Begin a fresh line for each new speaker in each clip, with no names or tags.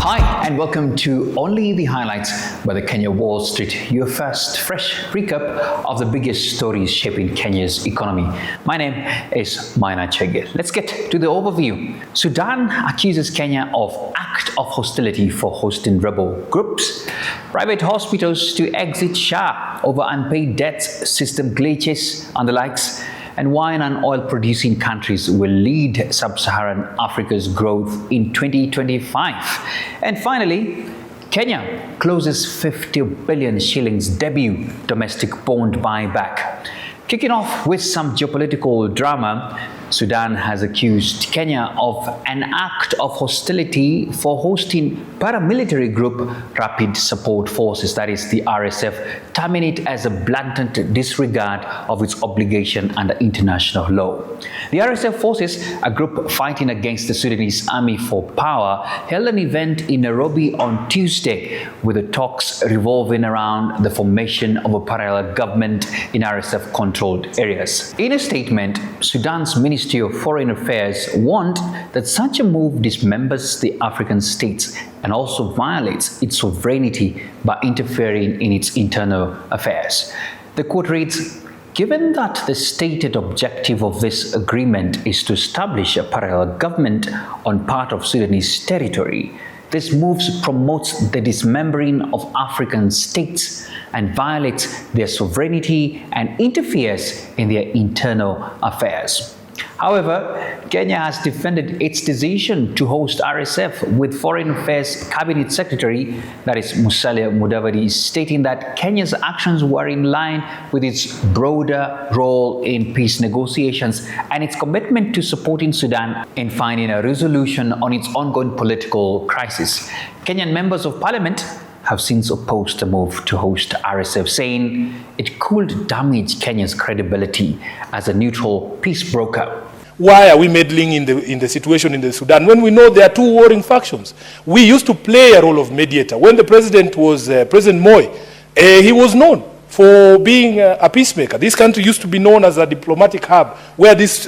Hi, and welcome to Only the Highlights by the Kenyan Wallstreet, your first fresh recap of the biggest stories shaping Kenya's economy. My name is Maina Chege. Let's get to the overview. Sudan accuses Kenya of act of hostility for hosting rebel groups. Private hospitals to exit Shah over unpaid debts, system glitches, and the likes. And wine and oil producing countries will lead Sub-Saharan Africa's growth in 2025. And finally, Kenya closes 50 billion shillings debut domestic bond buyback. Kicking off with some geopolitical drama, Sudan has accused Kenya of an act of hostility for hosting paramilitary group Rapid Support Forces, that is the RSF, terming it as a blatant disregard of its obligation under international law. The RSF forces, a group fighting against the Sudanese Army for power, held an event in Nairobi on Tuesday with the talks revolving around the formation of a parallel government in RSF-controlled areas. In a statement, Sudan's Ministry of Foreign Affairs warned that such a move dismembers the African states and also violates its sovereignty by interfering in its internal affairs. The quote reads, "Given that the stated objective of this agreement is to establish a parallel government on part of Sudanese territory, this move promotes the dismembering of African states and violates their sovereignty and interferes in their internal affairs." However, Kenya has defended its decision to host RSF, with Foreign Affairs Cabinet Secretary, that is Musalia Mudavadi, stating that Kenya's actions were in line with its broader role in peace negotiations and its commitment to supporting Sudan in finding a resolution on its ongoing political crisis. Kenyan members of parliament have since opposed the move to host RSF, saying it could damage Kenya's credibility as a neutral peace broker.
Why are we meddling in the situation in the Sudan when we know there are two warring factions? We used to play a role of mediator. When the president was President Moi, he was known for being a peacemaker. This country used to be known as a diplomatic hub where these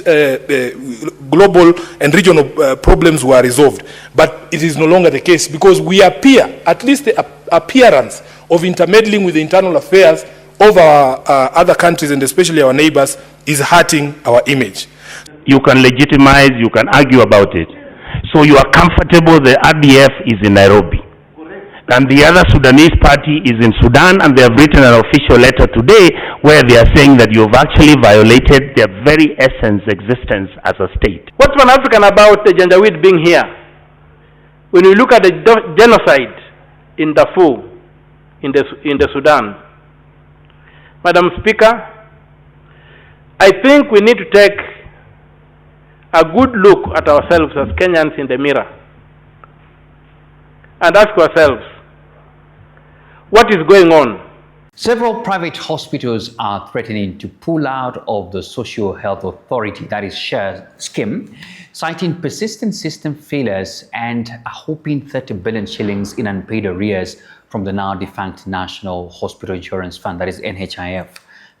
global and regional problems were resolved. But it is no longer the case because we appear, at least the appearance of intermeddling with the internal affairs of our other countries and especially our neighbors is hurting our image.
You can legitimize, you can argue about it. So you are comfortable the RDF is in Nairobi. And the other Sudanese party is in Sudan, and they have written an official letter today where they are saying that you've actually violated their very essence, existence as a state.
What's Pan-African about the Janjaweed being here? When we look at the genocide in Darfur, in the Sudan, Madam Speaker, I think we need to take a good look at ourselves as Kenyans in the mirror and ask ourselves, what is going on?
Several private hospitals are threatening to pull out of the Social Health Authority, that is SHARE scheme, citing persistent system failures and a whopping 30 billion shillings in unpaid arrears from the now defunct National Hospital Insurance Fund, that is NHIF.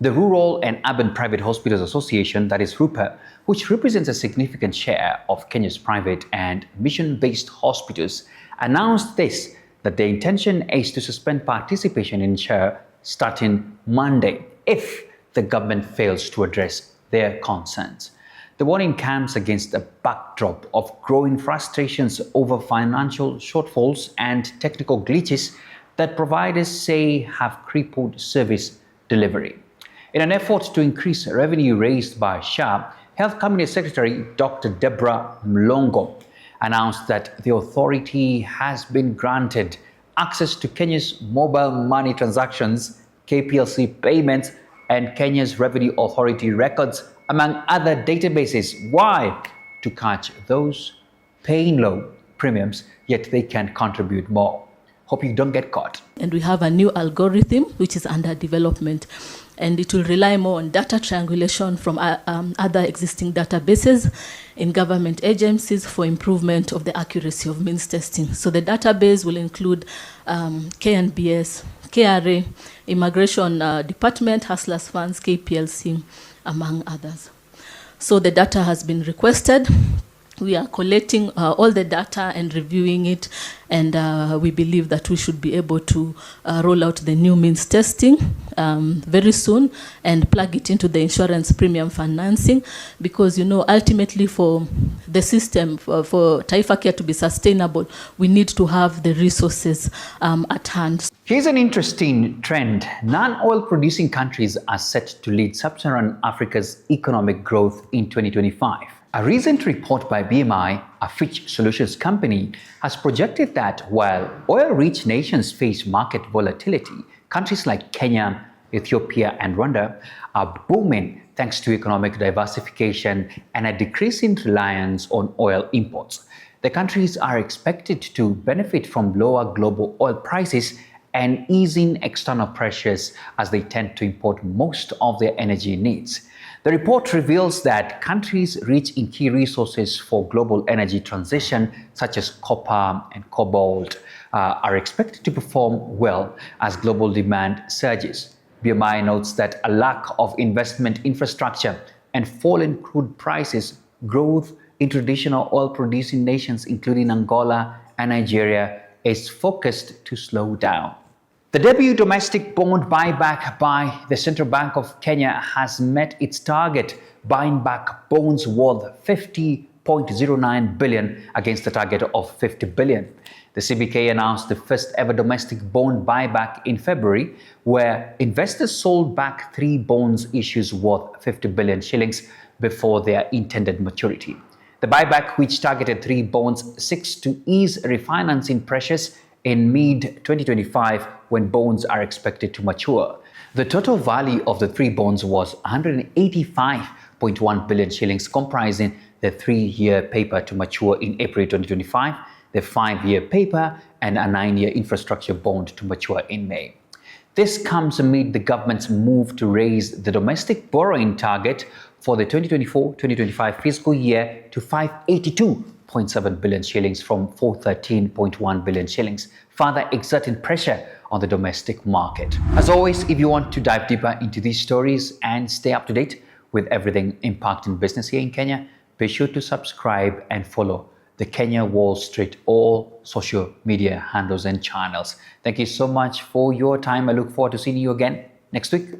The Rural and Urban Private Hospitals Association, that is RUPA, which represents a significant share of Kenya's private and mission-based hospitals, announced this, that their intention is to suspend participation in SHARE starting Monday if the government fails to address their concerns. The warning comes against a backdrop of growing frustrations over financial shortfalls and technical glitches that providers say have crippled service delivery. In an effort to increase revenue raised by SHA, Health Cabinet Secretary Dr. Deborah Mlongo announced that the authority has been granted access to Kenya's mobile money transactions, KPLC payments, and Kenya's Revenue Authority records, among other databases. Why? To catch those paying low premiums, yet they can contribute more. Hope you don't get caught.
And we have a new algorithm which is under development, and it will rely more on data triangulation from other existing databases in government agencies for improvement of the accuracy of means testing. So the database will include KNBS, KRA, Immigration Department, Hustlers Funds, KPLC, among others. So the data has been requested We are collecting all the data and reviewing it, and we believe that we should be able to roll out the new means testing very soon and plug it into the insurance premium financing, because, you know, ultimately for the system, for Taifa Care to be sustainable, we need to have the resources at hand.
Here's an interesting trend. Non-oil producing countries are set to lead Sub-Saharan Africa's economic growth in 2025. A recent report by BMI, a Fitch Solutions company, has projected that while oil-rich nations face market volatility, countries like Kenya, Ethiopia, and Rwanda are booming thanks to economic diversification and a decreasing reliance on oil imports. The countries are expected to benefit from lower global oil prices and easing external pressures as they tend to import most of their energy needs. The report reveals that countries rich in key resources for global energy transition, such as copper and cobalt, are expected to perform well as global demand surges. BMI notes that a lack of investment infrastructure and falling crude prices, growth in traditional oil-producing nations, including Angola and Nigeria, is forecast to slow down. The debut domestic bond buyback by the Central Bank of Kenya has met its target, buying back bonds worth 50.09 billion against the target of 50 billion. The CBK announced the first ever domestic bond buyback in February, where investors sold back 3 bonds issues worth 50 billion shillings before their intended maturity. The buyback, which targeted 3 bonds, seeks to ease refinancing pressures in mid-2025 when bonds are expected to mature. The total value of the 3 bonds was 185.1 billion shillings, comprising the 3-year paper to mature in April 2025, the 5-year paper, and a 9-year infrastructure bond to mature in May. This comes amid the government's move to raise the domestic borrowing target for the 2024-2025 fiscal year to 582.7 billion shillings from 413.1 billion shillings, further exerting pressure on the domestic market. As always, if you want to dive deeper into these stories and stay up to date with everything impacting business here in Kenya, be sure to subscribe and follow the Kenyan Wallstreet, all social media handles and channels. Thank you so much for your time. I look forward to seeing you again next week.